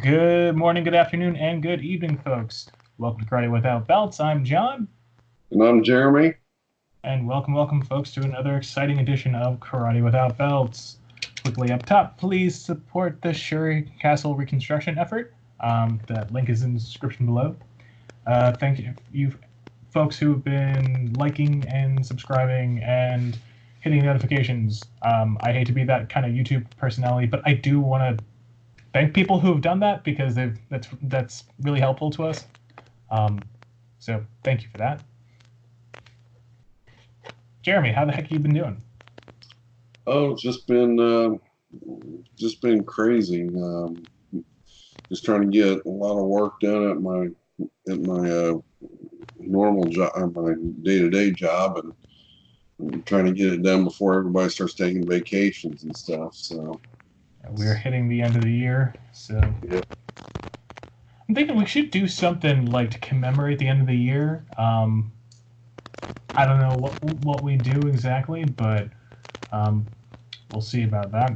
Good morning, good afternoon, and good evening, folks. Welcome to Karate Without Belts. I'm John, And I'm Jeremy. and welcome, folks, to another exciting edition of Karate Without Belts. Quickly up top, please support the Shuri Castle reconstruction effort. That link is in the description below. Thank you folks who've been liking and subscribing and hitting notifications. I hate to be that kind of YouTube personality, but I do want to thank people who have done that because that's really helpful to us. So thank you for that. Jeremy, how the heck have you been doing? Oh, it's just been crazy. Just trying to get a lot of work done at my normal job, my day-to-day job, and trying to get it done before everybody starts taking vacations and stuff. So We're hitting the end of the year, so yeah. I'm thinking we should do something like to commemorate the end of the year. I don't know what we do exactly, but um, we'll see about that.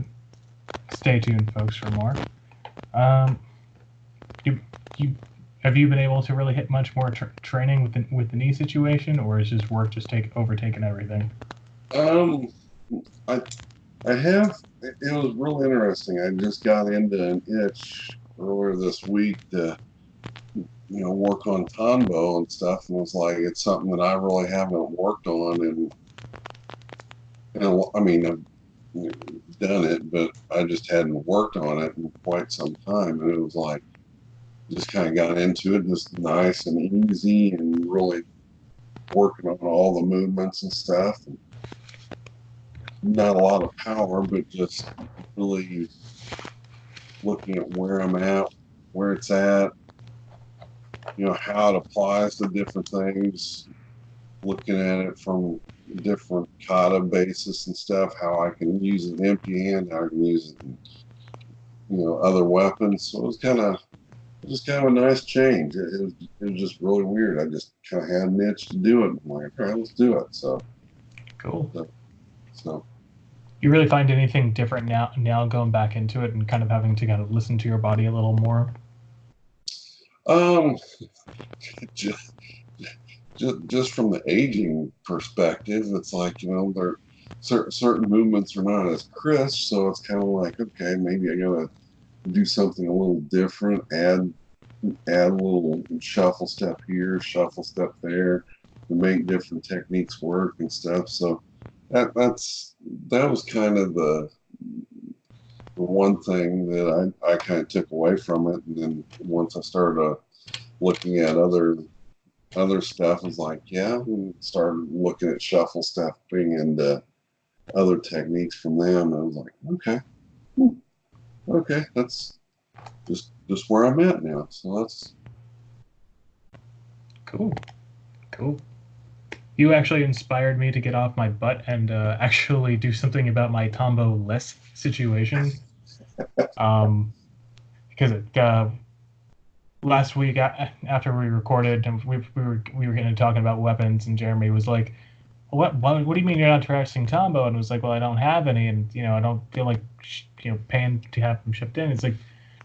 Stay tuned, folks, for more. Um, you, you have you been able to really hit much more training with the knee situation, or is just work just overtaking everything? Um, I I have. It was real interesting. I just got into an itch earlier this week to work on Tombow and stuff, and was like, it's something that I really haven't worked on, and I mean, I've done it, but I just hadn't worked on it in quite some time, and it was like just kind of got into it, just nice and easy, and really working on all the movements and stuff. And not a lot of power, but just really looking at where I'm at, where it's at, how it applies to different things, looking at it from different kata basis and stuff, how I can use it empty hand, how I can use it in, other weapons. So it was just kind of a nice change. It was just really weird. I just kind of had an itch to do it. I'm like, all right, let's do it. Cool. So, so You really find anything different now going back into it and kind of having to kind of listen to your body a little more? um, just, just from the aging perspective, it's like, there certain movements are not as crisp. So it's kind of like, okay, maybe I gotta do something a little different, add a little shuffle step here, shuffle step there, to make different techniques work and stuff. So that was kind of the one thing that I kind of took away from it. And then once I started looking at other stuff, I was like, yeah, we started looking at shuffle stepping and other techniques from them. And I was like, okay, okay, that's just where I'm at now. So that's Cool. Cool. You actually inspired me to get off my butt and actually do something about my Tombow less situation. Um, because last week after we recorded and we were getting to talking about weapons, and Jeremy was like, what do you mean you're not trashing Tombow? And it was like, well, I don't have any, and I don't feel like paying to have them shipped in. It's like,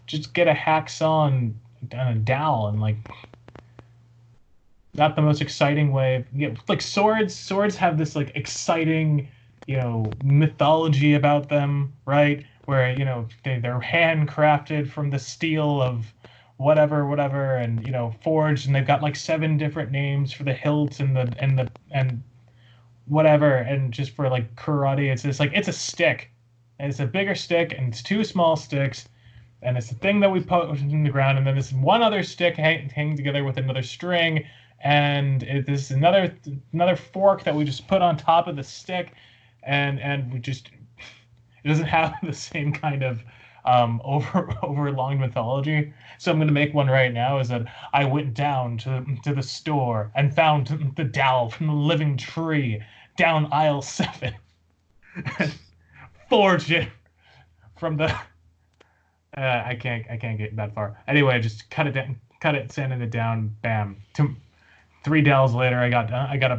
just get a hacksaw and a dowel, and like, not the most exciting way. Like swords have this like exciting, mythology about them, right? Where they're handcrafted from the steel of whatever, and forged, and they've got like seven different names for the hilt and whatever. And just for like karate, it's just like it's a stick, and it's a bigger stick, and it's two small sticks, and it's the thing that we put in the ground, and then this one other stick hanging together with another string, and this is another fork that we just put on top of the stick, and we just it doesn't have the same kind of over long mythology. So I'm gonna make one right now. Is that I went down to the store and found the dowel from the living tree down aisle 7 and forged it from the I can't get that far. Anyway, just cut it down, cut it, sanded it down. Bam. 3 dells later, I got a bow, I got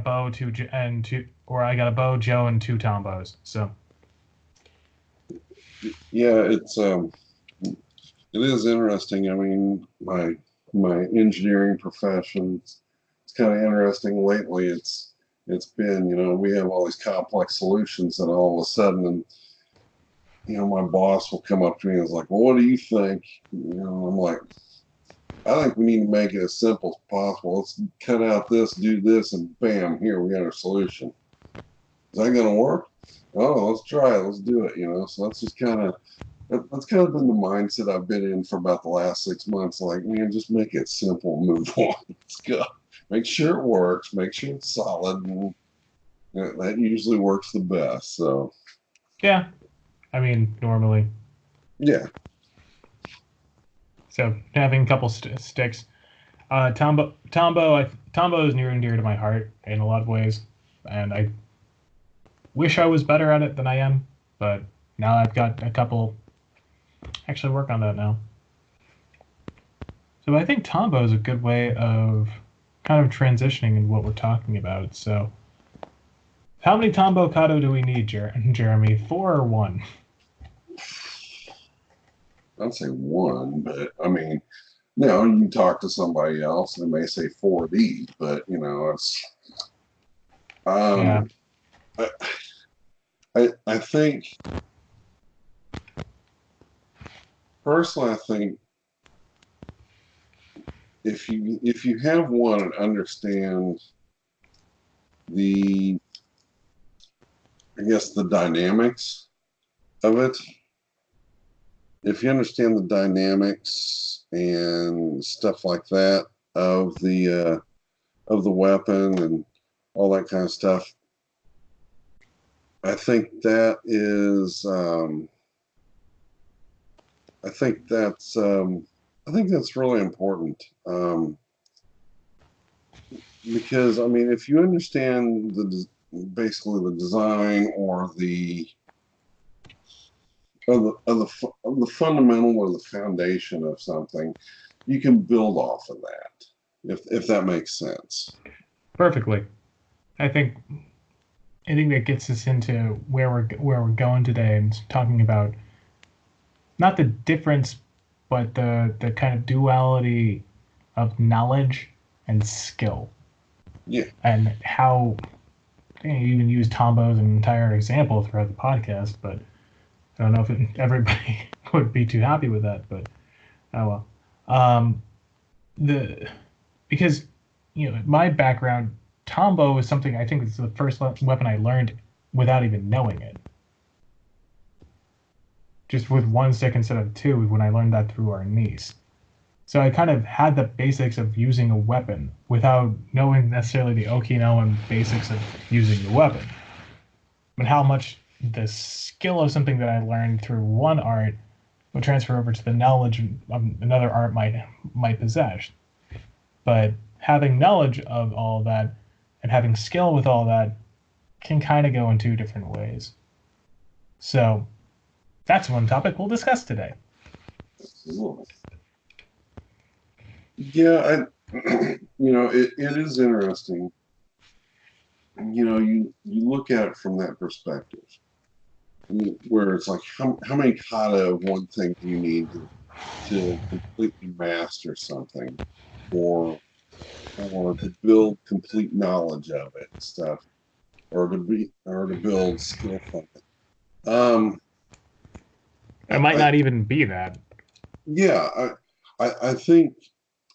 a bow, Joe, and 2 Tombows. So yeah, it's It is interesting. I mean, my engineering profession, it's kind of interesting lately. It's been, we have all these complex solutions, and all of a sudden, and my boss will come up to me and is like, "Well, what do you think?" I'm like, "I think we need to make it as simple as possible. Let's cut out this, do this, and bam, here we got our solution. Is that going to work? Oh, let's try it. Let's do it." So that's just that's kind of been the mindset I've been in for about the last 6 months. Like, man, just make it simple, move on. Let's go. Make sure it works. Make sure it's solid. And that usually works the best. So, Yeah, I mean, normally. yeah. So having a couple sticks. Tombow is near and dear to my heart in a lot of ways, and I wish I was better at it than I am. But now I've got a couple. Actually, work on that now. So I think Tombow is a good way of kind of transitioning into what we're talking about. So, how many Tombow kata do we need, Jeremy? 4 or 1? I'd say one, but I mean, no, you can talk to somebody else and they may say 4D, but it's Yeah, um I I think personally, I think if you have one and understand the I guess the dynamics of it, if you understand the dynamics and stuff like that of the weapon and all that kind of stuff, I think that is I think that's I think that's really important, because I mean, if you understand basically the design or of the fundamental or the foundation of something, you can build off of that. If that makes sense. perfectly. I think I think that gets us into where we're going today and talking about not the difference, but the kind of duality of knowledge and skill, Yeah. and how you even use Tombow as an entire example throughout the podcast. But I don't know if everybody would be too happy with that. But oh well. The Because my background, Tombow is something I think is the first weapon I learned without even knowing it. Just with one stick instead of two when I learned that through our niece. So I kind of had the basics of using a weapon without knowing necessarily the Okinawan basics of using the weapon. But how much the skill of something that I learned through one art would transfer over to the knowledge of another art might possess. But having knowledge of all that and having skill with all that can kind of go in two different ways. So that's one topic we'll discuss today. Yeah, it is interesting. You look at it from that perspective, where it's like how many kata of one thing do you need to completely master something, or to build complete knowledge of it and stuff, or to build skill from it. It might I not even be that. Yeah, I think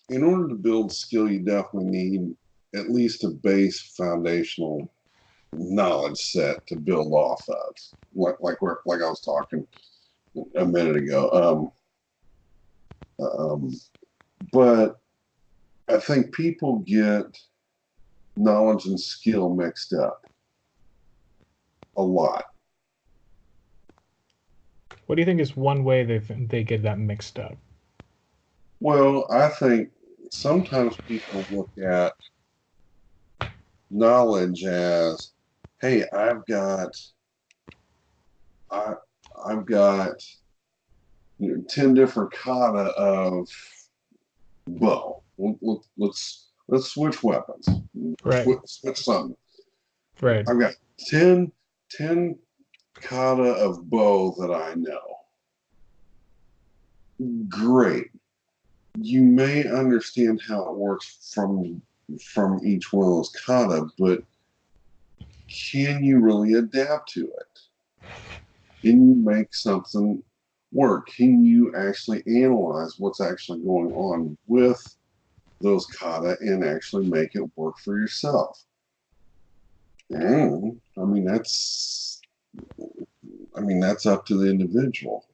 in order to build skill, you definitely need at least a base foundational knowledge set to build off of, like I was talking a minute ago. But I think people get knowledge and skill mixed up a lot. What do you think is one way they get that mixed up? Well, I think sometimes people look at knowledge as, hey, I, I've got 10 different kata of bow. Let's switch weapons. Right, Switch something. right. I've got 10 kata of bow that I know. great. You may understand how it works from each one of those kata, but can you really adapt to it? Can you make something work? Can you actually analyze what's actually going on with those kata and actually make it work for yourself? And I mean that's up to the individual.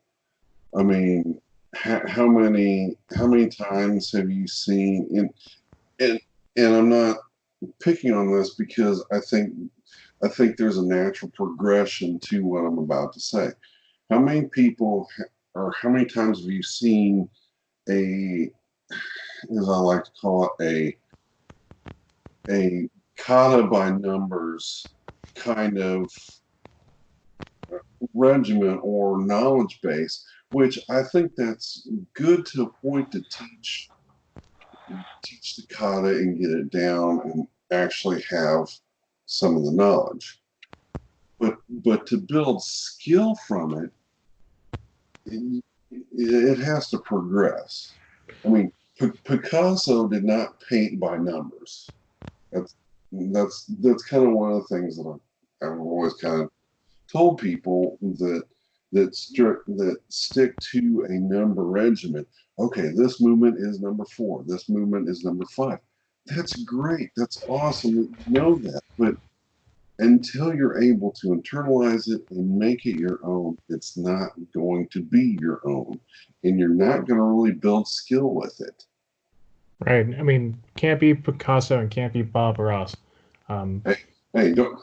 I mean, how many times have you seen and and I'm not picking on this because I think there's a natural progression to what I'm about to say. How many people or how many times have you seen a, as I like to call it, a kata by numbers kind of regiment or knowledge base, which I think that's good to a point to teach the kata and get it down and actually have some of the knowledge. But to build skill from it has to progress. I mean, Picasso did not paint by numbers. That's that's kind of one of the things that I've always kind of told people that stick to a number regimen. Okay, this movement is number 4. This movement is number 5. That's great. That's awesome that you know that. But until you're able to internalize it and make it your own, it's not going to be your own. And you're not going to really build skill with it. Right. I mean, can't be Picasso and can't be Bob Ross. Um, Hey, don't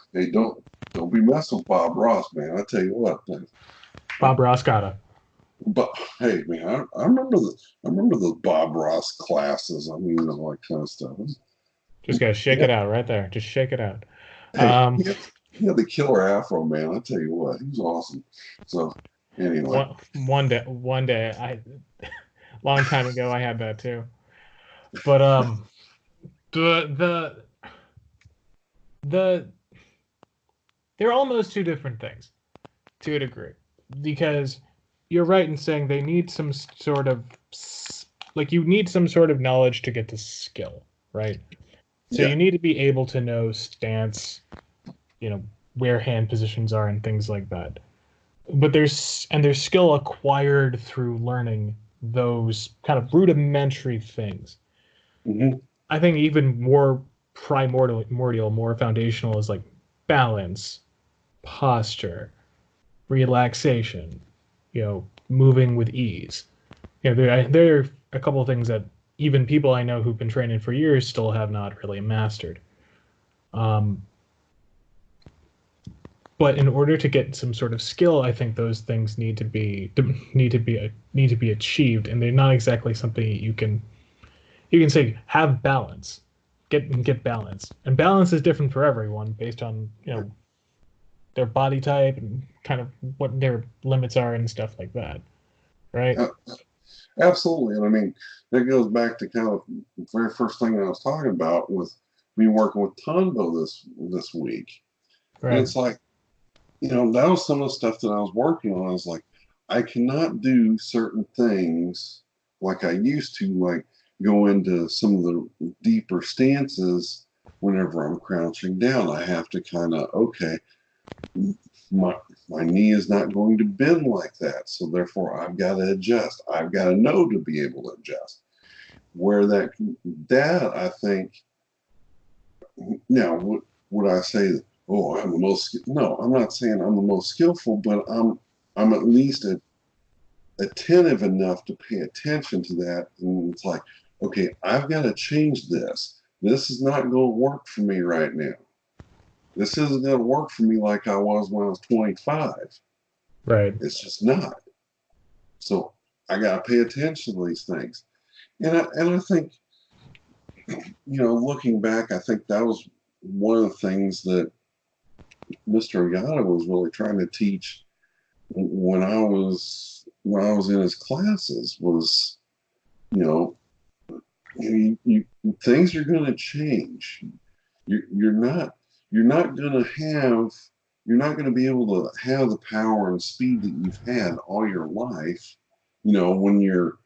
be messing with Bob Ross, man. I tell you what. Bob Ross gotta. But hey, man, I remember the Bob Ross classes. I mean, all that kind of stuff. Just gotta shake Yeah, it out right there. Just shake it out. hey, Um, he had the killer afro, man. I tell you what, he was awesome. So anyway, one day, long time ago, I had that too. But the the they're almost two different things to a degree because you're right in saying they need some sort of like you need some sort of knowledge to get to skill, right? So yeah, you need to be able to know stance, you know, where hand positions are and things like that. But there's skill acquired through learning those kind of rudimentary things. hmm I think even more primordial, more foundational is like balance, posture, relaxation, moving with ease. There are a couple of things that even people I know who've been training for years still have not really mastered. Um, but in order to get some sort of skill, I think those things need to be achieved, and they're not exactly something you can say have balance, get balance, and balance is different for everyone based on their body type and kind of what their limits are and stuff like that, right? uh, absolutely. And I mean, that goes back to kind of the very first thing I was talking about with me working with Tombow this week. And Right. it's like, that was some of the stuff that I was working on. I was like, I cannot do certain things like I used to, like go into some of the deeper stances whenever I'm crouching down. I have to kind of, okay, my my knee is not going to bend like that. So therefore I've got to adjust. I've got to know to be able to adjust. Where that I think now would I say that, oh, I'm the most no, I'm not saying I'm the most skillful, but I'm at least attentive enough to pay attention to that. And it's like, okay, I've got to change this. This is not going to work for me right now. This isn't going to work for me like I was when I was 25. Right. It's just not. So I got to pay attention to these things. And I think, looking back, I think that was one of the things that Mr. Ogata was really trying to teach when I was in his classes was, you know, things are going to change. You're not you're not going to have you're not going to be able to have the power and speed that you've had all your life When you're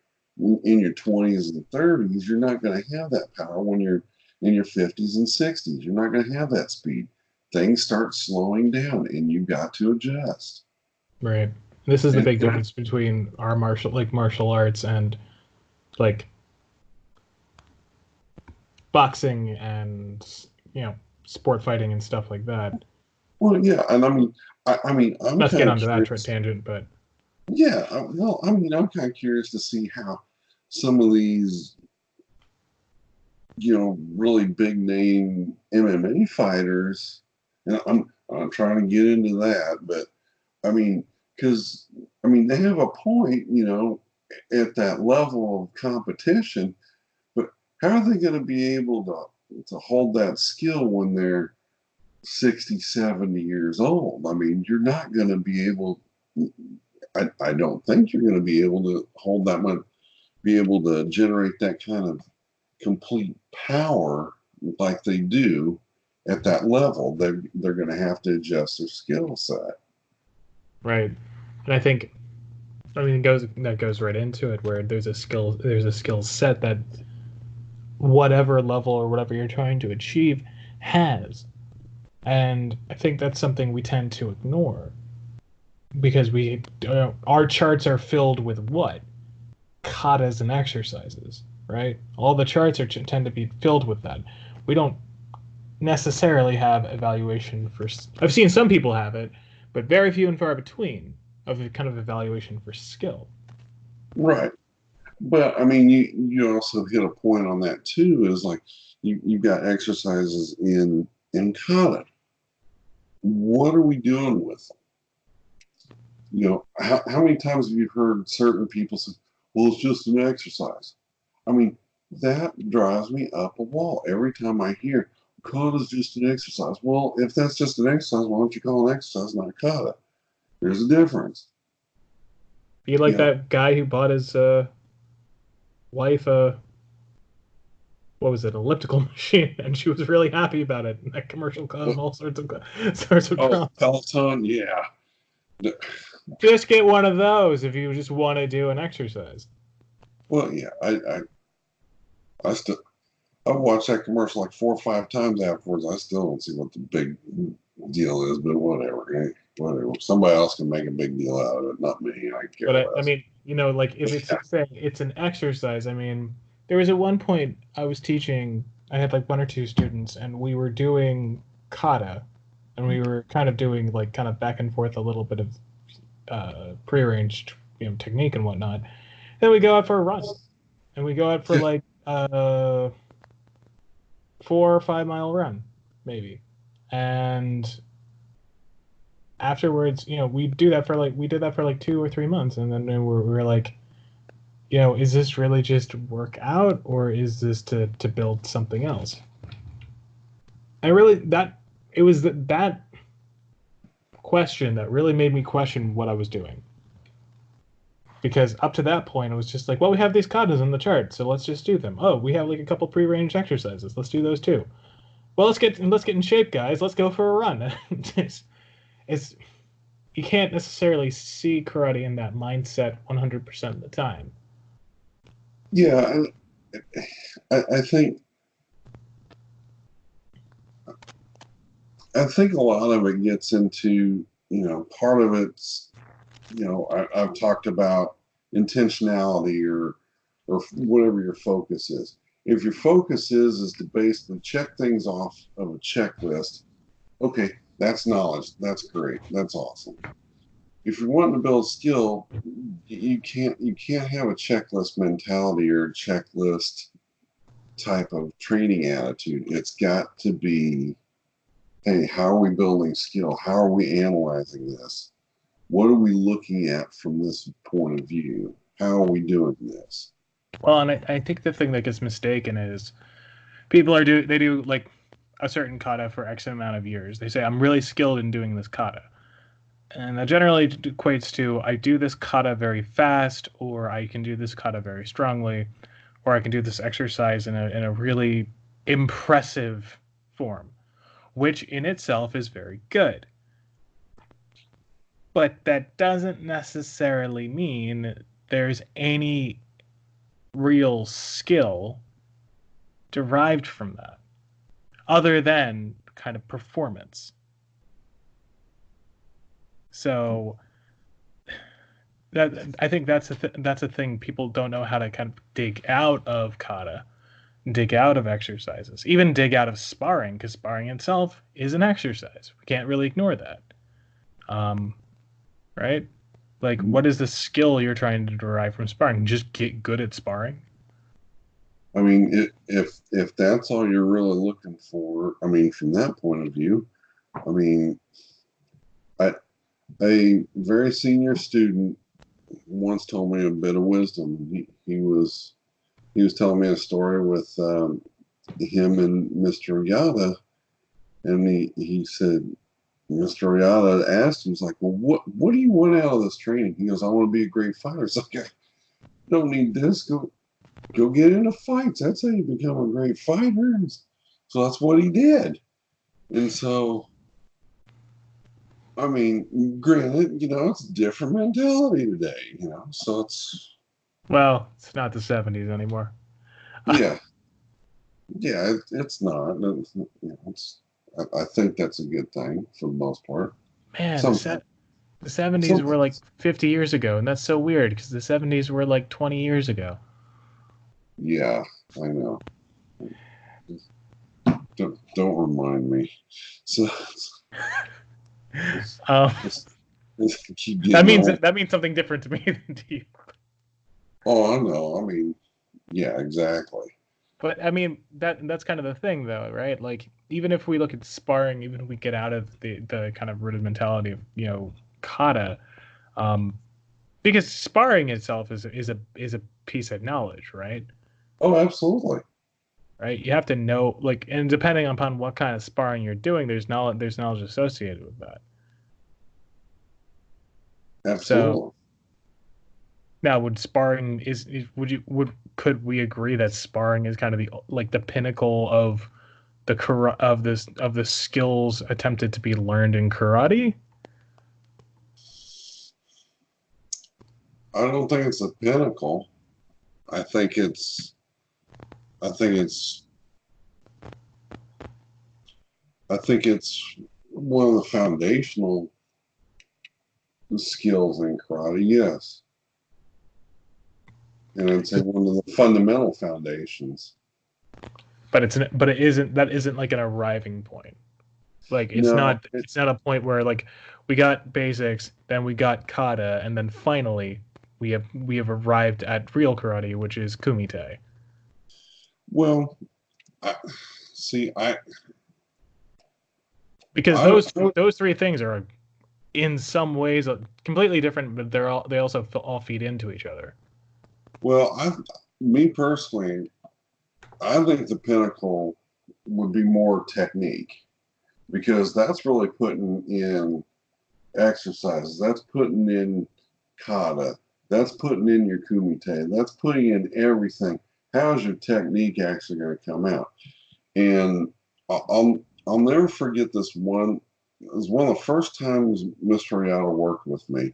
in your 20s and 30s, you're not going to have that power. When you're in your 50s and 60s, you're not going to have that speed. Things start slowing down and you've got to adjust. Right. This is the And, big difference between our martial arts and like boxing and sport fighting and stuff like that. well, yeah. And I'm Not to get kind of onto that curious. tangent, but Yeah. Well, I'm kind of curious to see how some of these, really big name MMA fighters, and I'm trying to get into that, but I mean, because they have a point, at that level of competition, but how are they going to be able to hold that skill when they're 60, 70 years old? I mean, you're not going to be able, I don't think you're going to be able to hold that much, be able to generate that kind of complete power like they do at that level. They're going to have to adjust their skill set. right. And I think it goes right into it where there's a skill set that whatever level or whatever you're trying to achieve has. And I think that's something we tend to ignore because our charts are filled with what? Katas and exercises, right? All the charts tend to be filled with that. We don't necessarily have evaluation for. I've seen some people have it, but very few and far between of a kind of evaluation for skill. Right. But I mean, you also hit a point on that too. Is like you've got exercises in kata. What are we doing with them? How many times have you heard certain people say, "Well, it's just an exercise"? I mean, that drives me up a wall every time I hear kata is just an exercise. Well, if that's just an exercise, why don't you call it an exercise, not kata? There's a difference. Be like You know, that guy who bought his wife a what was it, elliptical machine, and she was really happy about it. And that commercial caused all sorts of oh, drama. Peloton, yeah. Just get one of those if you just want to do an exercise. Well, yeah, I still I've watched that commercial like 4 or 5 times afterwards. I still don't see what the big deal is, but whatever. Hey, whatever. Somebody else can make a big deal out of it, not me. I care But I less. mean, like if it's saying it's an exercise, I mean, there was at one point I was teaching, I had like one or two students, and we were doing kata, and we were kind of doing like kind of back and forth a little bit of prearranged, technique and whatnot. Then we go out for a run, and we go out for Yeah, like 4 or 5 mile run, maybe, and afterwards, we did that for like 2 or 3 months, and then we were like, is this really just work out or is this to build something else? I really that it was that question that really made me question what I was doing. Because up to that point, it was just like, well, we have these katas in the chart, so let's just do them. Oh, we have like a couple pre-arranged exercises. Let's do those too. Well, let's get in shape, guys. Let's go for a run. it's you can't necessarily see karate in that mindset 100% of the time. yeah. And I think a lot of it gets into part of it's I've talked about intentionality or whatever your focus is. If your focus is to basically check things off of a checklist, okay, that's knowledge. That's great. That's awesome. If you're wanting to build skill, you can't have a checklist mentality or a checklist type of training attitude. It's got to be, hey, how are we building skill? How are we analyzing this? What are we looking at from this point of view? How are we doing this? Well, and I think the thing that gets mistaken is people they do like a certain kata for X amount of years. They say I'm really skilled in doing this kata, and that generally equates to I do this kata very fast, or I can do this kata very strongly, or I can do this exercise in a really impressive form, which in itself is very good. But that doesn't necessarily mean there's any real skill derived from that other than kind of performance. So that I think that's a thing people don't know how to kind of dig out of kata, dig out of exercises, even dig out of sparring, because sparring itself is an exercise. We can't really ignore that. Um, right? Like, what is the skill you're trying to derive from sparring? Just get good at sparring. I mean, if that's all you're really looking for, I mean, from that point of view, I mean, I, a very senior student once told me a bit of wisdom. He was telling me a story with him and Mr. Yada, and he said Mr. Yada asked him, he's like, well, what do you want out of this training? He goes, I want to be a great fighter. It's like, I don't need this. Go get into fights. That's how you become a great fighter. So that's what he did. And so, I mean, granted, it's a different mentality today, so Well, it's not the 70s anymore. yeah, yeah, it's not. I think that's a good thing for the most part. Man, Sometimes, the 70s were like sometimes, 50 years ago, and that's so weird because the 70s were like 20 years ago. yeah, I know. Don't remind me. So Um, keep getting old. that means something different to me than to you. Oh, I know. I mean, yeah, exactly. But I mean that's kind of the thing though, right? Like even if we look at sparring, even if we get out of the kind of rudimentality of, kata, um, because sparring itself is a piece of knowledge, right? Oh, absolutely, Right? You have to know, like, and depending upon what kind of sparring you're doing, there's knowledge associated with that. So absolutely. now, would sparring is would you would could we agree that sparring is kind of the pinnacle of of the skills attempted to be learned in karate? I don't think it's a pinnacle. I think it's I think it's I think it's one of the foundational skills in karate, yes. And I'd say one of the fundamental foundations. But it isn't like an arriving point. Like No, it's not a point where like we got basics, then we got kata, and then finally we have arrived at real karate, which is kumite. well, I, see, Because I, I those three things are in some ways completely different, but they also all feed into each other. well, me personally, I think the pinnacle would be more technique because that's really putting in exercises. That's putting in kata. That's putting in your kumite. That's putting in everything. How's your technique actually going to come out? And I'll never forget this one. It was one of the first times Mr. Riata worked with me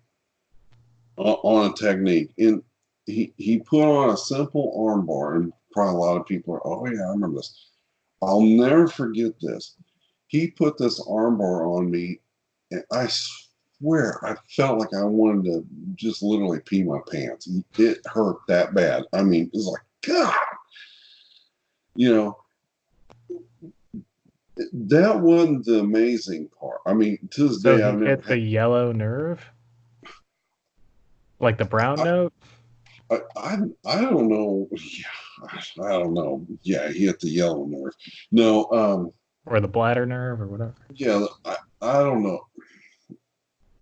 on a technique. And he put on a simple armbar, and probably a lot of people are, oh yeah, I remember this. I'll never forget this. He put this armbar on me, and I swear I felt like I wanted to just literally pee my pants. It hurt that bad. I mean, it's like, God, you know, that wasn't the amazing part. I mean, to this So day, he I've never hit the yellow nerve, like the brown I, note I don't know. Yeah, I don't know. Yeah, he hit the yellow nerve. No, or the bladder nerve or whatever. yeah, I don't know.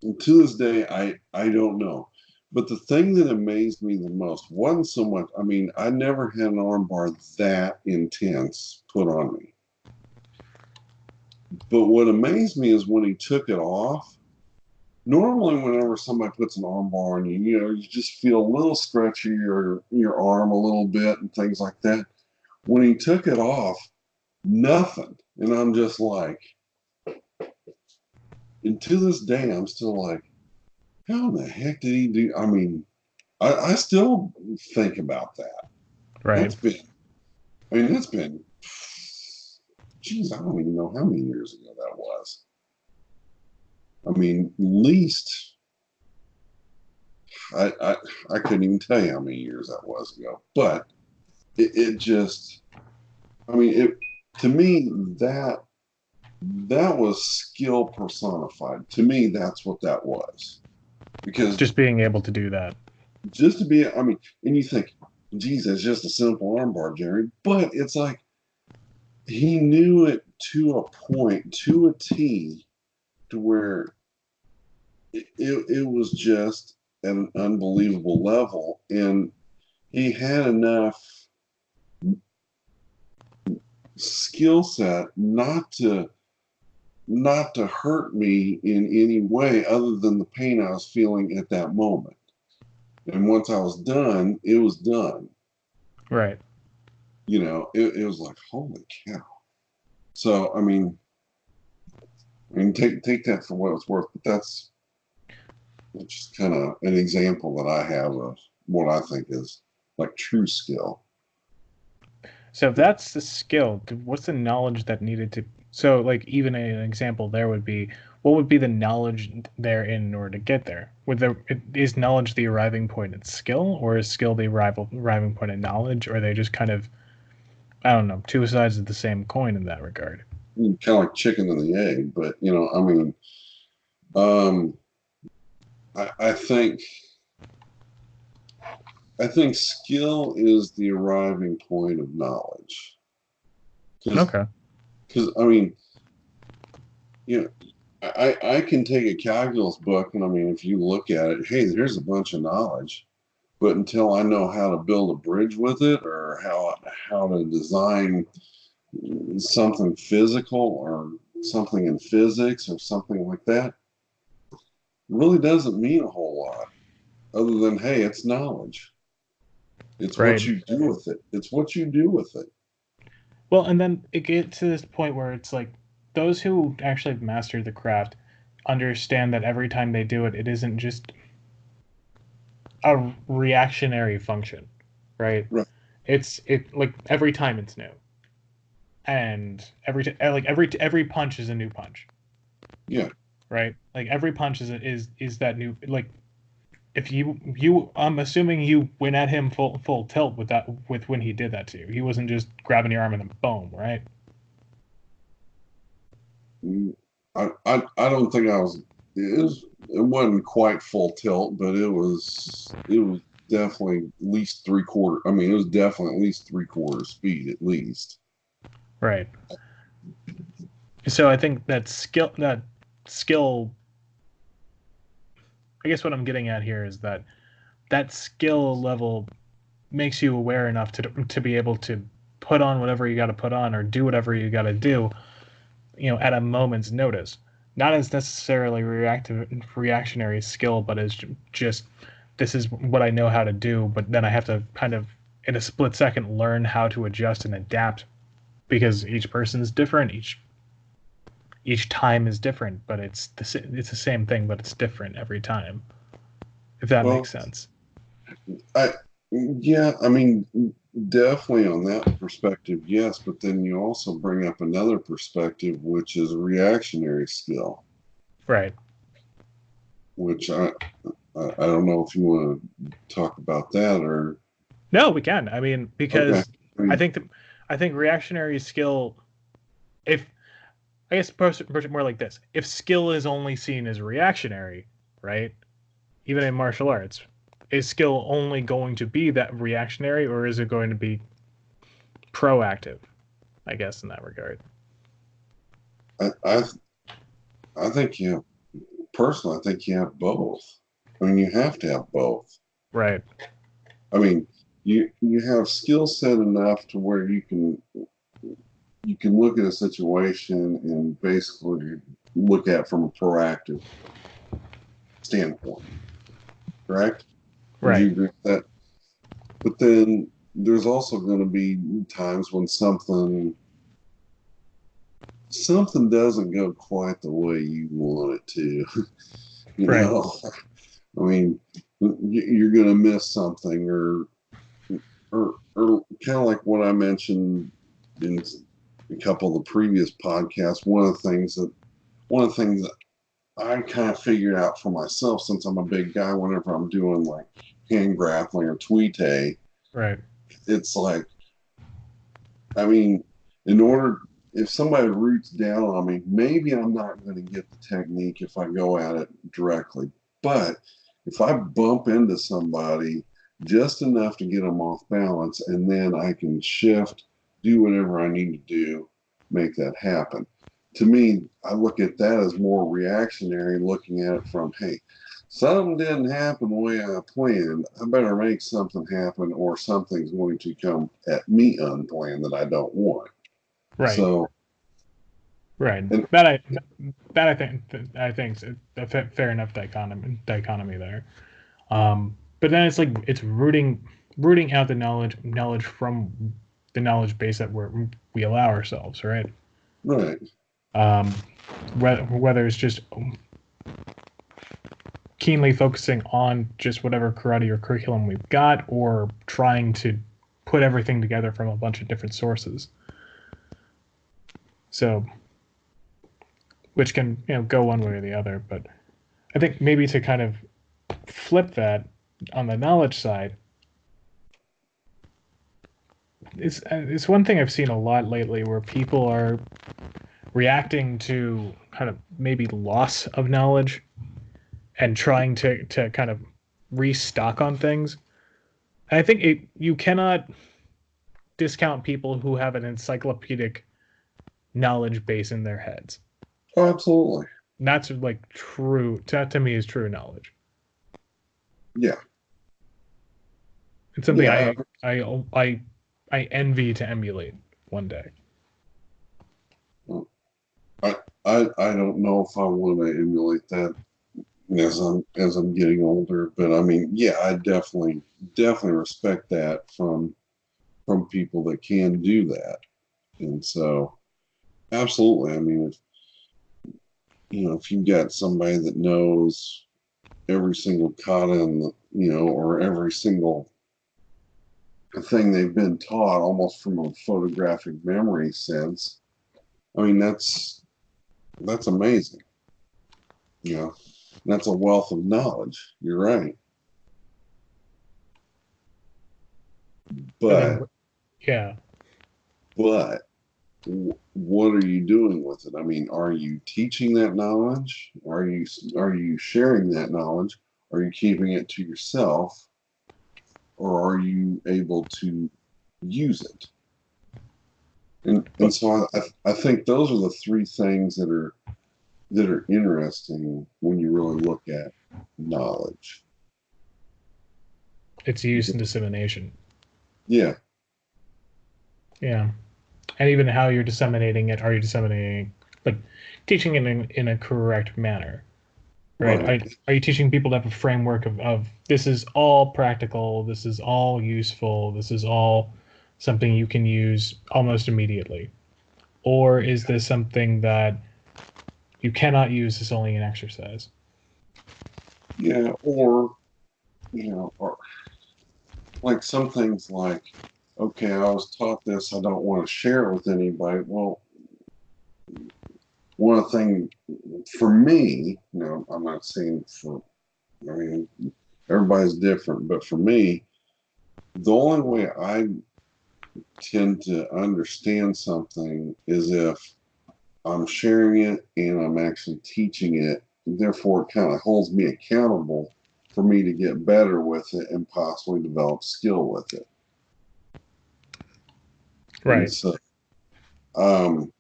And to this day, I don't know. But the thing that amazed me the most wasn't so much. I mean, I never had an armbar that intense put on me. But what amazed me is when he took it off. Normally, whenever somebody puts an armbar on you, you just feel a little stretchy your arm a little bit and things like that. When he took it off, nothing. And I'm just like, and to this day, I'm still like, how in the heck did he do? I mean, I still think about that. Right. That's been, I mean, that's been, geez, I don't even know how many years ago that was. I mean, at least I, I, I couldn't even tell you how many years that was ago. But it just, I mean, it to me that was skill personified. To me, that's what that was. Because Just being able to do that. just to be, I mean, and you think, geez, that's just a simple armbar, Jerry. But it's like he knew it to a point, to a T, to where it was just at an unbelievable level. And he had enough skill set not to hurt me in any way other than the pain I was feeling at that moment. And once I was done, it was done. Right. It was like, holy cow. So I mean, take that for what it's worth, but that's just kind of an example that I have of what I think is like true skill. So if that's the skill, what's the knowledge that needed to? So like even an example there would be what would be the knowledge there in order to get there? Is knowledge the arriving point in skill, or is skill the arriving point in knowledge, or are they just kind of I don't know two sides of the same coin in that regard? Kind of like chicken and the egg, but I mean, um, I think skill is the arriving point of knowledge. Because Okay. I mean, you know, I can take a calculus book and I mean, if you look at it, hey, here's a bunch of knowledge, but until I know how to build a bridge with it or how to design something physical or something in physics or something like that, really doesn't mean a whole lot other than hey, it's knowledge. It's what Right. you do with it. It's what you do with it. Well, and then it gets to this point where it's like those who actually master the craft understand that every time they do it, it isn't just a reactionary function, right? Right. It like every time it's new, and every punch is a new punch, Yeah. right? Like every punch is that new like if you I'm assuming you went at him full tilt with when he did that to you. He wasn't just grabbing your arm and then boom, right? I don't think I was. It wasn't quite full tilt, but it was definitely at least 3/4. I mean, it was definitely at least 3/4 speed at least. Right. So I think that skill I guess what I'm getting at here is that that skill level makes you aware enough to be able to put on whatever you got to put on or do whatever you got to do, at a moment's notice. Not as necessarily reactionary skill, but as just this is what I know how to do, but then I have to kind of in a split second learn how to adjust and adapt because each person's different, each time is different, but it's the same thing, but it's different every time. If that makes Well, sense. I yeah, I mean, definitely on that perspective, yes. But then you also bring up another perspective, which is reactionary skill, Right. which I don't know if you want to talk about that or No, we can. I mean, okay. because I I mean, think that I think reactionary skill. If I guess approach it more like this: if skill is only seen as reactionary, right? Even in martial arts, is skill only going to be that reactionary, or is it going to be proactive? I guess in that regard. I I, I think personally, I think you have both. I mean, you have to have both. Right. I mean, you have skill set enough to where you can look at a situation and basically look at it from a proactive standpoint, correct? Would you Right. agree with that? But then there's also going to be times when something doesn't go quite the way you want it to. you Right. know, I mean, you're going to miss something, or kind of like what I mentioned in a couple of the previous podcasts. One of the things that I kind of figured out for myself, since I'm a big guy, whenever I'm doing like hand grappling or tuite, Right. it's like, I mean, in order, if somebody roots down on me, maybe I'm not going to get the technique if I go at it directly. But if I bump into somebody just enough to get them off balance, and then I can shift, do whatever I need to do, make that happen. To me, I look at that as more reactionary, looking at it from, hey, something didn't happen the way I planned. I better make something happen, or something's going to come at me unplanned that I don't want. Right. So, Right. and That I think is a fair enough dichotomy there. But then it's like it's rooting out the knowledge from the knowledge base that we allow ourselves, right? right, Um, whether it's just keenly focusing on just whatever karate or curriculum we've got, or trying to put everything together from a bunch of different sources. So, which can go one way or the other. But I think maybe to kind of flip that on the knowledge side, it's one thing I've seen a lot lately where people are reacting to kind of maybe loss of knowledge and trying to kind of restock on things. And I think you cannot discount people who have an encyclopedic knowledge base in their heads. oh, absolutely, And that's like true. That to me is true knowledge. yeah, It's something yeah. I envy to emulate one day. I, I don't know if I want to emulate that as I'm getting older, but I mean, yeah, I definitely respect that from people that can do that, and so absolutely. I mean, if you've got somebody that knows every single kata in the, or every single thing they've been taught almost from a photographic memory sense, I mean, that's amazing. You know, that's a wealth of knowledge. You're right. But then, But yeah, but what are you doing with it? I mean, are you teaching that knowledge? Are you sharing that knowledge? Are you keeping it to yourself, or are you able to use it? And but so I think those are the three things that are interesting when you really look at knowledge. it's use and dissemination. Yeah, Yeah, and even how you're disseminating it. Are you disseminating like teaching it in a correct manner? Right? right. Are you teaching people to have a framework of this is all practical, this is all useful, this is all something you can use almost immediately? Or is this something that you cannot use as only an exercise? Yeah, or like some things like, okay, I was taught this, I don't want to share it with anybody. Well, one thing for me, I'm not saying I mean, everybody's different, but for me, the only way I tend to understand something is if I'm sharing it and I'm actually teaching it. Therefore, it kind of holds me accountable for me to get better with it and possibly develop skill with it. And Right. so, um,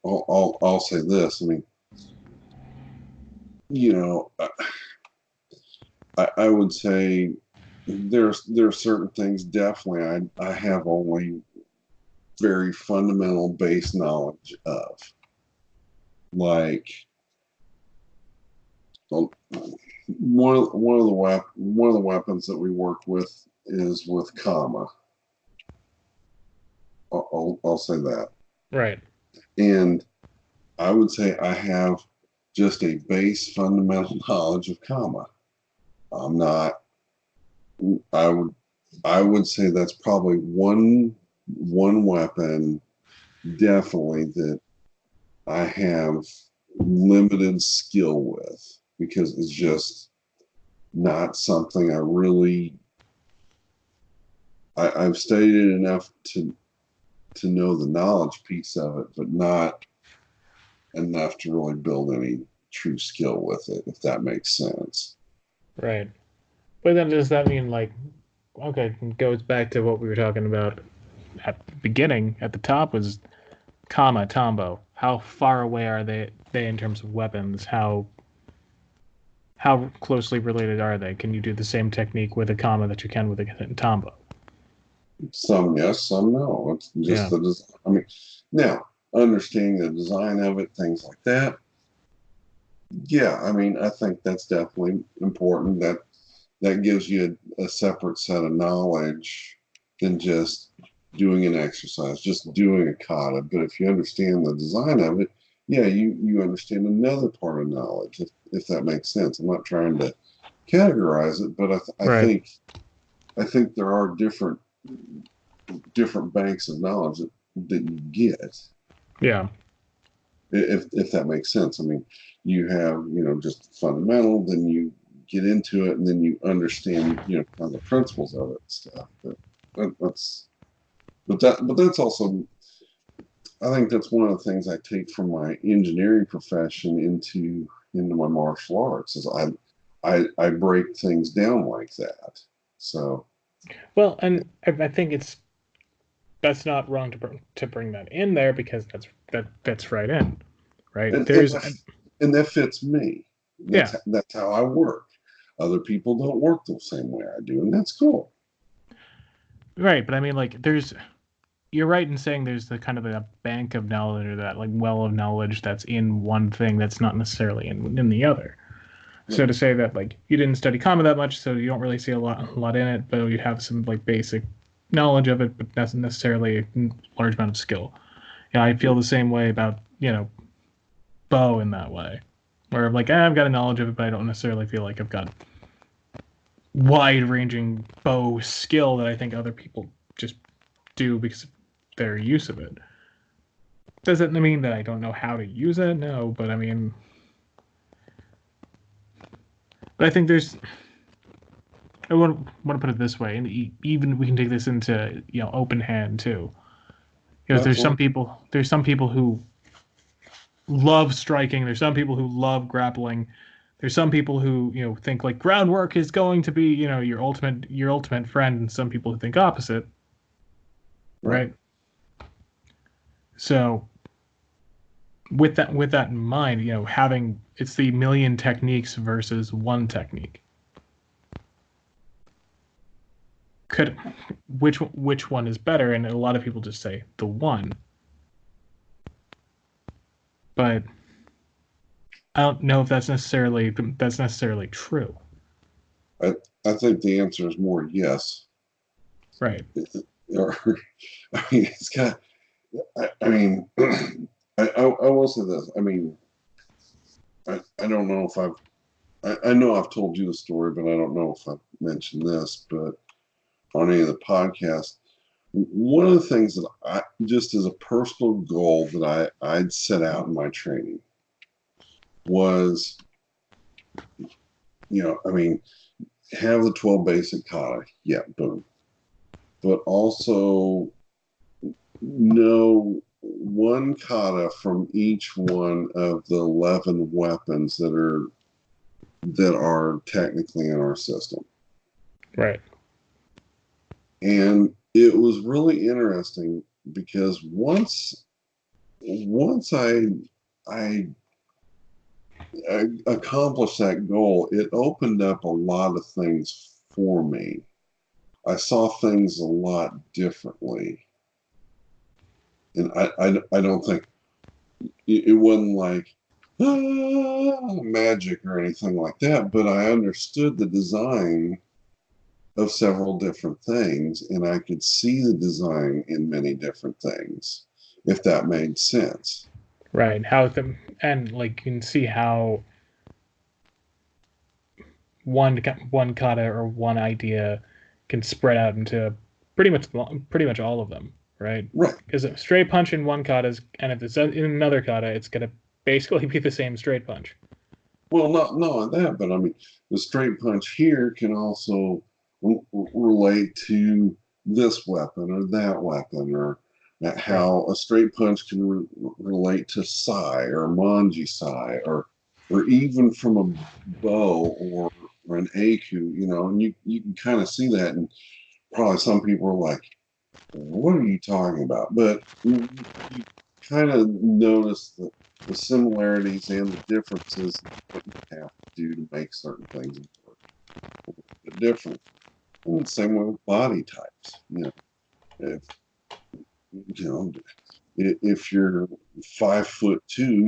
I'll say this. I mean, you know, I would say there's certain things definitely I have only very fundamental base knowledge of, like, well, one of the weapons that we work with is with kama. I'll say that, Right. and I would say I have just a base fundamental knowledge of kama. I'm not. I would I would say that's probably one weapon definitely that I have limited skill with because it's just not something I really. I've studied it enough to know the knowledge piece of it, but not enough to really build any true skill with it, if that makes sense. Right. But then does that mean like okay, it goes back to what we were talking about at the beginning, at the top was Kama, Tombow. How far away are they in terms of weapons? How closely related are they? Can you do the same technique with a Kama that you can with a Tombow? Some yes, some no. It's just Yeah. the design. I mean, now understanding the design of it, things like that. Yeah, I mean, I think that's definitely important. That gives you a separate set of knowledge than just doing an exercise, just doing a kata. But if you understand the design of it, yeah, you understand another part of knowledge, if that makes sense. I'm not trying to categorize it, but Right. I think there are different banks of knowledge that you get, Yeah. if that makes sense. I mean, you have just fundamental, then you get into it, and then you understand kind of the principles of it and stuff. That's but that's also, I think that's one of the things I take from my engineering profession into my martial arts is I break things down like that. So Well, and I think that's not wrong to bring that in there because that fits right in, right? and and There's that, and that fits me. yeah, That's how I work. Other people don't work the same way I do, and that's cool. right. But I mean, like, you're right in saying there's the kind of a bank of knowledge or that like well of knowledge that's in one thing that's not necessarily in the other. So Right. to say that like you didn't study comma that much, so you don't really see a lot in it, but you have some like basic knowledge of it, but that's necessarily a large amount of skill. Yeah, I feel the same way about bow in that way, where I'm like I've got a knowledge of it, but I don't necessarily feel like I've got wide-ranging bow skill that I think other people just do because of their use of it. Does it mean that I don't know how to use it? No, but I mean, but I think there's. I want to put it this way, and even we can take this into open hand too. Because Absolutely. there's some people who love striking. There's some people who love grappling. There's some people who think like groundwork is going to be your ultimate friend, and some people who think opposite, Right. right? So with that in mind, having it's the million techniques versus one technique. Could which one is better? And a lot of people just say the one, but I don't know if that's necessarily true. I I think the answer is more yes. Right. Or I mean, it's got. I mean, I will say this. I mean, I don't know if I know I've told you the story, but I don't know if I've mentioned this, but on any of the podcasts, one of the things that I just as a personal goal that I'd set out in my training was, I mean, have the 12 basic kata, yeah, boom, but also know one kata from each one of the 11 weapons that are technically in our system. Right. And it was really interesting because once I accomplished that goal, it opened up a lot of things for me. I saw things a lot differently, and I don't think it wasn't like magic or anything like that, but I understood the design of several different things, and I could see the design in many different things, if that made sense. Right. How them and like you can see how one kata or one idea can spread out into pretty much all of them, right? Right. Because a straight punch in one kata is, and if it's in another kata, it's gonna basically be the same straight punch. Well, not on that, but I mean, the straight punch here can also relate to this weapon or that weapon, or Right. how a straight punch can relate to sai or manji sai, or even from a bow or an aku, and you can kind of see that, and probably some people are like, "What are you talking about?" But you kind of notice the similarities and the differences in what you have to do to make certain things work a little bit different. And the same way with body types. If you know if you're 5'2",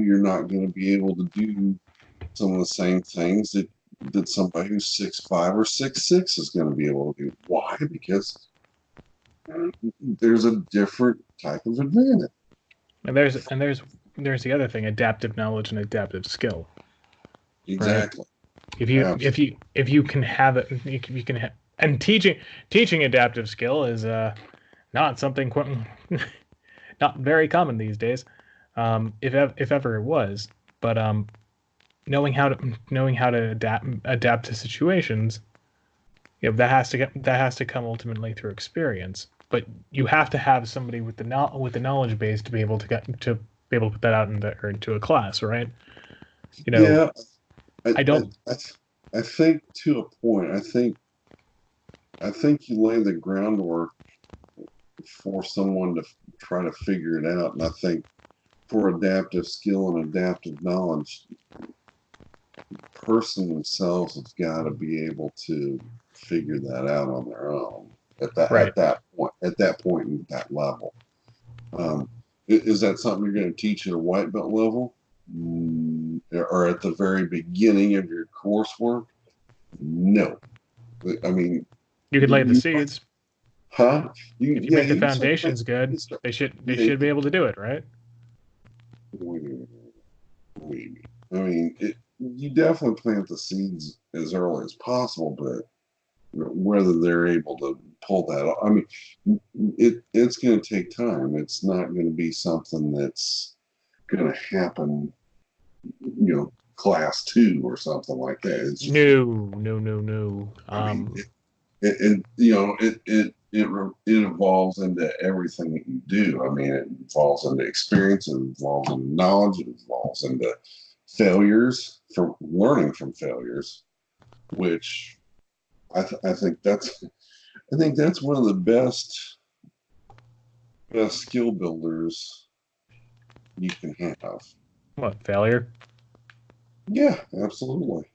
you're not going to be able to do some of the same things that somebody who's 6'5" or 6'6" is going to be able to do. Why? Because there's a different type of advantage. And there's the other thing, adaptive knowledge and adaptive skill, right? Exactly. If you can have it, you can and teaching adaptive skill is not something not very common these days, if ever it was. But knowing how to adapt to situations, that has to come ultimately through experience. But you have to have somebody with the knowledge base to be able to put that out into a class, right? You know, Yeah, I, I I, don't. I, I think to a point, I think you lay the groundwork for someone to try to figure it out. And I think for adaptive skill and adaptive knowledge, person themselves has got to be able to figure that out on their own at that Right. point at that level. Um, is that something you're going to teach at a white belt level, or at the very beginning of your coursework? No. I mean, You could lay the you seeds. huh? If you Yeah, make the you can certainly foundations good, you start, they yeah. should be able to do it, right? Maybe. I mean, you definitely plant the seeds as early as possible, but whether they're able to pull that off, I mean, it's going to take time. It's not going to be something that's going to happen, class two or something like that. It's just, No, no, no, no. I mean, it evolves into everything that you do. I mean, it evolves into experience, it evolves into knowledge, it evolves into failures, from learning from failures, which I think that's one of the best skill builders you can have. What, failure? Yeah, absolutely.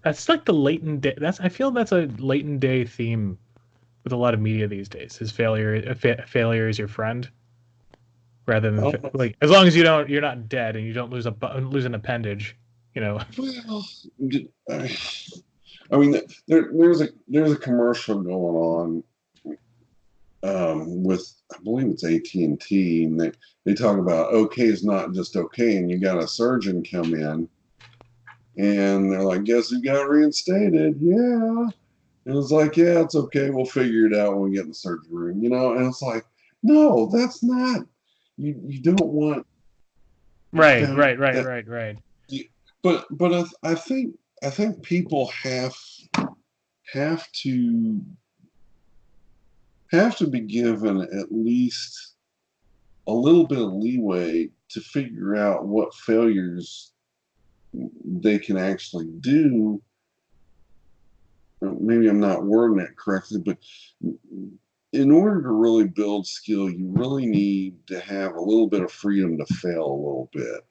That's like the latent day. I feel that's a latent day theme with a lot of media these days. Is failure is your friend rather than Oh, like, as long as you're not dead and you don't lose an appendage, you know. well, I mean, there's a commercial going on, with, I believe it's AT&T, and they talk about okay is not just okay, and you got a surgeon come in, and they're like, guess who got reinstated? Yeah, and it's like, yeah, it's okay, we'll figure it out when we get in the surgery room, and it's like, no, that's not. You don't want Right, failure right, right, that. right, right. You, but I think people have to have to be given at least a little bit of leeway to figure out what failures they can actually do. Maybe I'm not wording it correctly, but in order to really build skill, you really need to have a little bit of freedom to fail a little bit,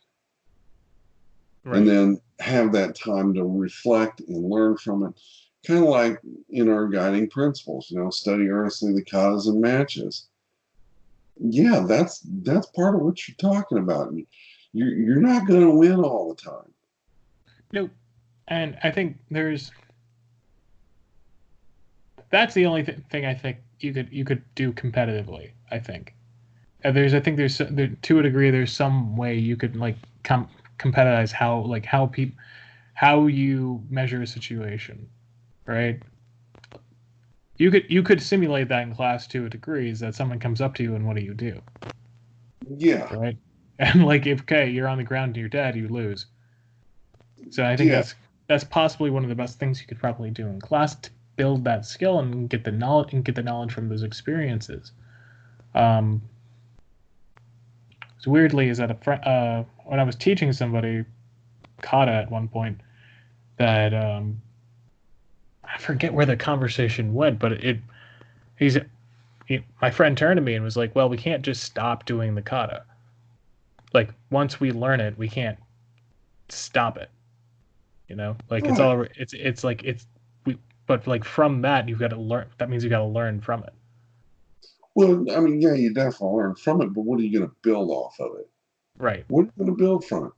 and Right. then have that time to reflect and learn from it. Kind of like in our guiding principles, study earnestly the katas and matches. Yeah, that's part of what you're talking about. You're not going to win all the time. No, and I think that's the only thing I think you could do competitively. I think. I think to a degree there's some way you could like competitize how you measure a situation. right? You could simulate that in class to a degree. Is that someone comes up to you and what do you do, Yeah, right? And like, if okay, you're on the ground and you're dead, you lose. So I think yeah, that's possibly one of the best things you could probably do in class to build that skill and get the knowledge from those experiences. Um, so weirdly, is that when I was teaching somebody kata at one point, that I forget where the conversation went, but he's my friend turned to me and was like, "Well, we can't just stop doing the kata. Like once we learn it, we can't stop it. You know, like right. it's like it's we, but like from that you've got to learn. That means you got to learn from it, Well, I mean, yeah, you definitely learn from it, but what are you going to build off of it? right? What are you going to build from it?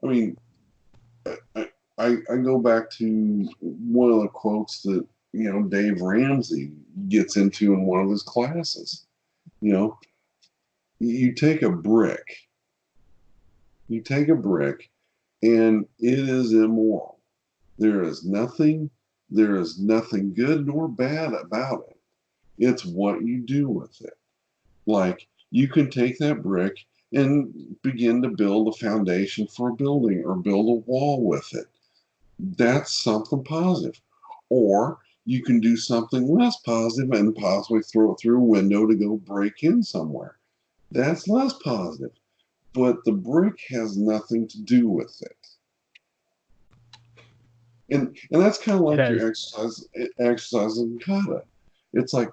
I mean, I, I go back to one of the quotes that, Dave Ramsey gets into in one of his classes. You know, you take a brick, you take a brick, and it is immoral. There is nothing, there is nothing good nor bad about it. It's what you do with it. Like you can take that brick and begin to build a foundation for a building or build a wall with it. That's something positive. Or you can do something less positive and possibly throw it through a window to go break in somewhere. That's less positive. But the brick has nothing to do with it. And that's kind of It like has, your exercise in kata. It's like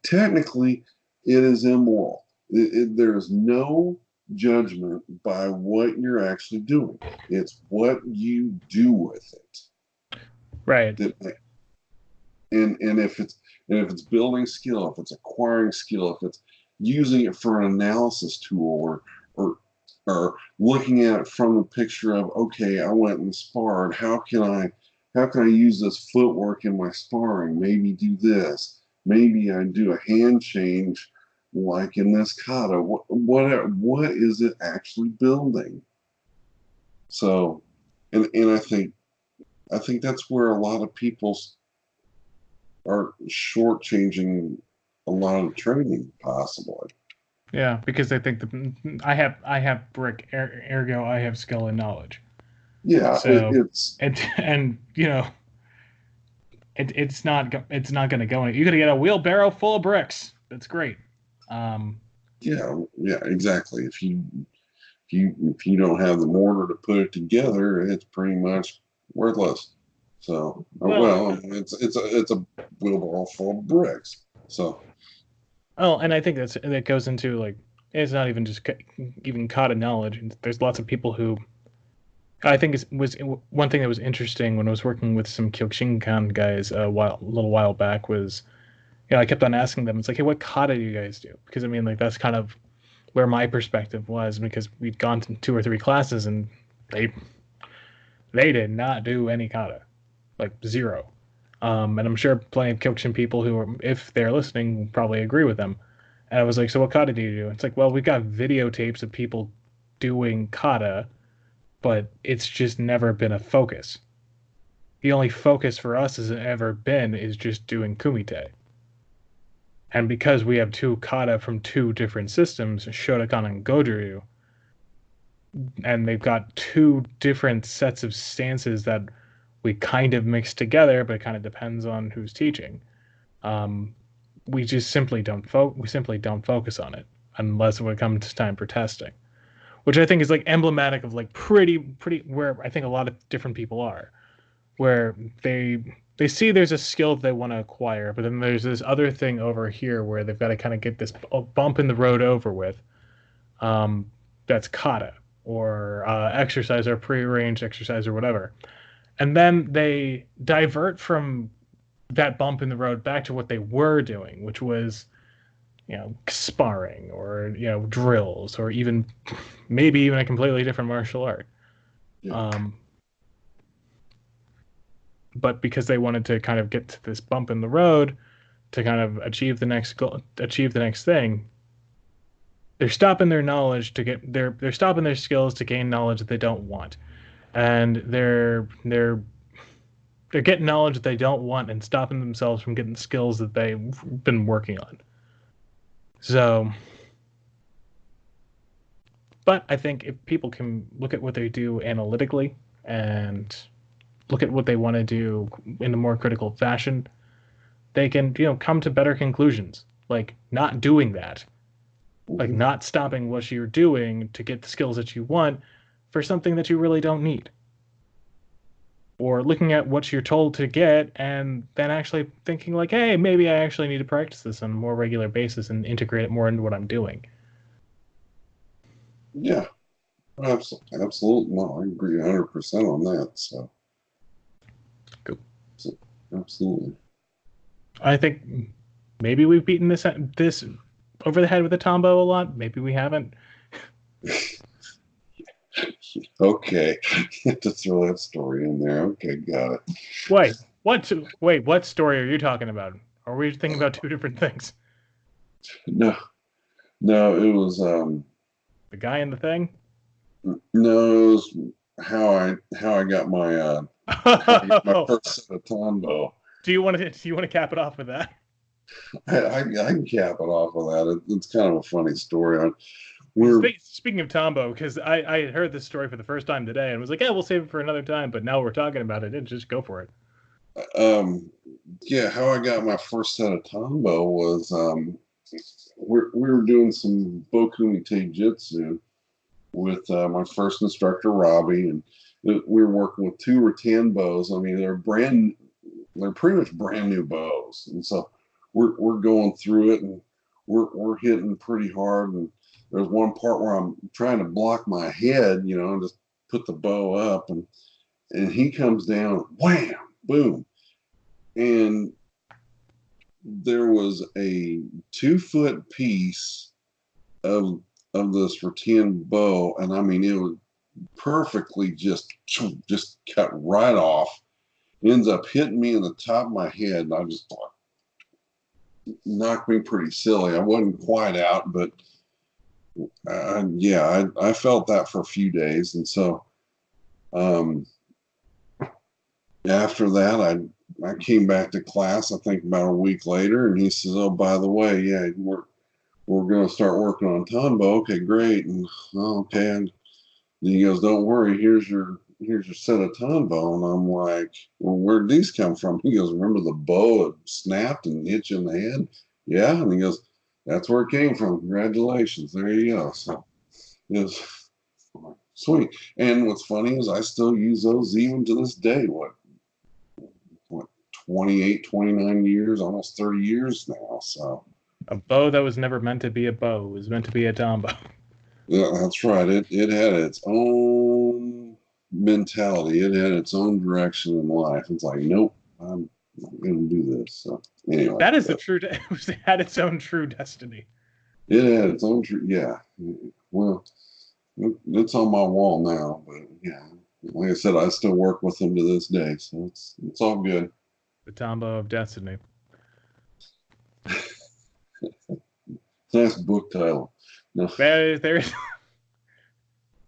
technically it is immoral. There is no judgment by what you're actually doing. It's what you do with it right. that and if it's building skill, if it's acquiring skill, if it's using it for an analysis tool or or looking at it from the picture of, okay, I went and sparred, how can I use this footwork in my sparring? Maybe do this. Maybe I do a hand change like in this kata. What is it actually building? So and I think that's where a lot of people are shortchanging a lot of training, possibly. Yeah, because I think I have brick, ergo I have skill and knowledge. Yeah, So, it's and it's not going to go. You're going to get a wheelbarrow full of bricks. That's great. Um, yeah, exactly. If you don't have the mortar to put it together, it's pretty much worthless. So, well, well, I mean, it's a wheelbarrow full of bricks. So, oh, and I think that goes into like it's not even just even kata knowledge. There's lots of people who I think was one thing that was interesting when I was working with some Kyokushinkan guys a little while back was I kept on asking them. It's like, hey, what kata do you guys do? Because I mean, like that's kind of where my perspective was because we'd gone to two or three classes and they they did not do any kata, like zero. And I'm sure plenty of Kyokushin people who, are, if they're listening, will probably agree with them. And I was like, so what kata do you do? It's like, well, we've got videotapes of people doing kata, but it's just never been a focus. The only focus for us has ever been is just doing kumite. And because we have two kata from two different systems, Shotokan and Goju, and they've got two different sets of stances that we kind of mix together, but it kind of depends on who's teaching. Um, we just simply don't focus on it unless when it comes time for testing, which I think is like emblematic of like pretty where I think a lot of different people are, where they see there's a skill that they want to acquire, but then there's this other thing over here where they've got to kind of get this bump in the road over with. Um, that's kata or exercise or prearranged exercise or whatever, and then they divert from that bump in the road back to what they were doing, which was sparring or drills or even maybe even a completely different martial art. yeah, Um, but because they wanted to kind of get to this bump in the road to kind of achieve the next goal, achieve the next thing, they're stopping their knowledge to get they're stopping their skills to gain knowledge that they don't want, and they're getting knowledge that they don't want and stopping themselves from getting skills that they've been working on. So, but I think if people can look at what they do analytically and look at what they want to do in a more critical fashion, they can, come to better conclusions. Like not doing that, like Mhm. not stopping what you're doing to get the skills that you want for something that you really don't need. Or looking at what you're told to get and then actually thinking like, hey, maybe I actually need to practice this on a more regular basis and integrate it more into what I'm doing. Yeah, absolutely. No, I agree 100% on that. Cool. So absolutely. I think maybe we've beaten this over the head with a Tombow a lot. Maybe we haven't. Okay, to throw that story in there. Okay, got it. What story are you talking about? Are we thinking about two different things? No, no, it was The guy in the thing? no, it was how I got my Oh, first set of Tombow. do you want to cap it off with that? I can cap it off with that. It's kind of a funny story. We're Speaking of Tombow, because I had heard this story for the first time today and was like, yeah, we'll save it for another time. But now we're talking about it, and just go for it. um yeah, how I got my first set of Tombow was we were doing some Boku Jitsu with my first instructor Robbie, and we were working with two rattan bows. I mean, they're pretty much brand new bows, and so we're going through it, and we're hitting pretty hard. And there's one part where I'm trying to block my head, and just put the bow up, and he comes down, wham, boom, and there was a 2 foot piece of this rattan bow, and I mean it was perfectly just cut right off. It ends up hitting me in the top of my head, and I just thought knocked me pretty silly. I wasn't quite out, but yeah, I felt that for a few days, and so um, after that, I came back to class. I think about a week later, and he says, "Oh, by the way, yeah, we're going to start working on Tombow." Okay, great. And oh, okay, and he goes, "Don't worry, here's your set of Tombow." And I'm like, "Well, where'd these come from?" He goes, "Remember the bow it snapped and hit you in the head?" Yeah, and he goes, "That's where it came from. Congratulations, there you go." So it was sweet. And what's funny is I still use those even to this day. What 28, 29 years, almost 30 years now. So A bow that was never meant to be a bow was meant to be a Tombow. yeah, that's right. It had its own mentality. It had its own direction in life. It's like, nope, I'm not going to do this. So anyway, That is the true. It had its own true destiny. it had its own. Yeah, well, it's on my wall now. But yeah, like I said, I still work with them to this day. So it's all good. The Tombow of destiny. Nice book title. No, There's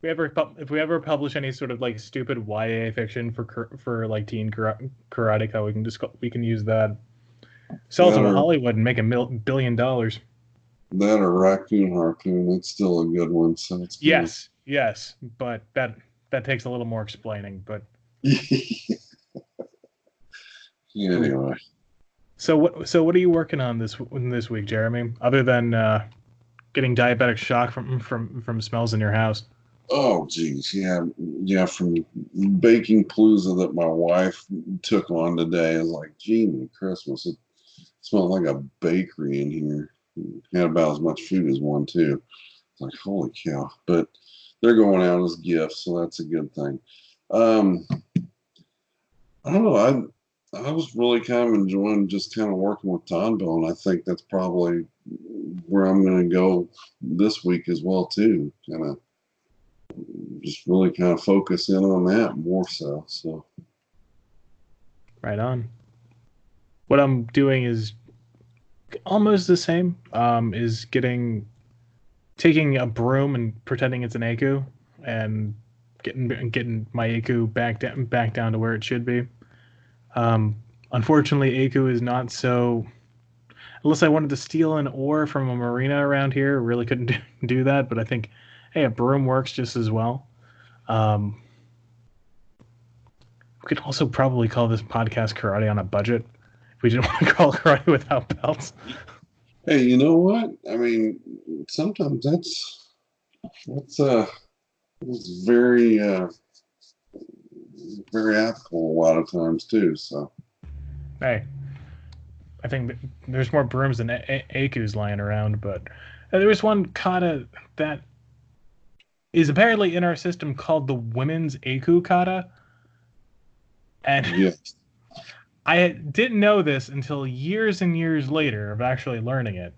if we ever publish any sort of like stupid YA fiction for like teen karateka, we can use that. Sell it that to or Hollywood and make $1 billion. that or Raccoon Harpoon. It's still a good one. So it's good. Yes, but that takes a little more explaining. But cool. Anyway. So what are you working on this week, Jeremy? Other than getting diabetic shock from smells in your house. Oh, geez, yeah, yeah. From baking palooza that my wife took on today, is like, gee, Christmas. It smelled like a bakery in here. Had about as much food as one too. It's like, holy cow! But they're going out as gifts, so that's a good thing. Um, I don't know. I was really kind of enjoying just kind of working with Tombow, and I think that's probably where I'm going to go this week as well too. Kind of just really kind of focus in on that more so. So Right on. What I'm doing is almost the same. Is taking a broom and pretending it's an aku and getting my aku back down to where it should be. Um, Unfortunately, Aku is not so. Unless I wanted to steal an ore from a marina around here, really couldn't do that. But I think, hey, a broom works just as well. Um, we could also probably call this podcast Karate on a Budget. If we didn't want to call it Karate Without Belts. Hey, you know what? I mean, sometimes that's very applicable a lot of times too. So Hey, I think there's more brooms than Aku's lying around, but there was one kata that is apparently in our system called the Women's Aku kata, and yeah, I didn't know this until years and years later of actually learning it.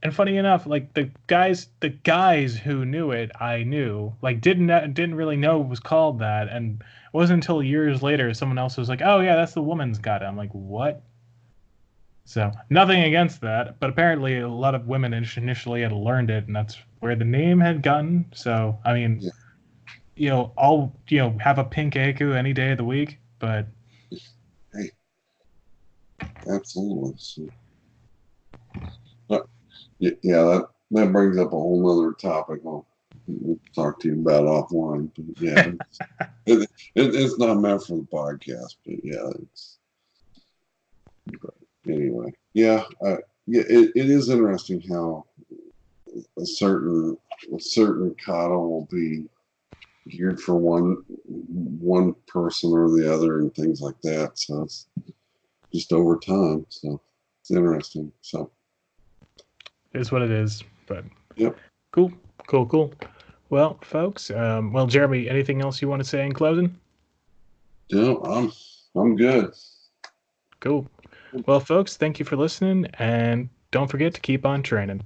And funny enough, like the guys who knew it, I knew, like didn't really know it was called that, and it wasn't until years later someone else was like, "Oh yeah, that's the woman's kata." I'm like, "What?" So nothing against that, but apparently a lot of women initially had learned it, and that's where the name had gotten. So I mean, yeah, I'll have a pink Aku any day of the week, but hey, absolutely. So, yeah, that brings up a whole nother topic. We'll talk to you about offline. But yeah, it's not meant for the podcast, but yeah, but anyway, yeah, it is interesting how a certain kata will be geared for one person or the other and things like that. So it's just over time. So it's interesting. So it is what it is. But yep. cool, cool, cool. Well, folks, well, Jeremy, anything else you want to say in closing? Yeah, I'm good. Cool. Well, folks, thank you for listening, and don't forget to keep on training.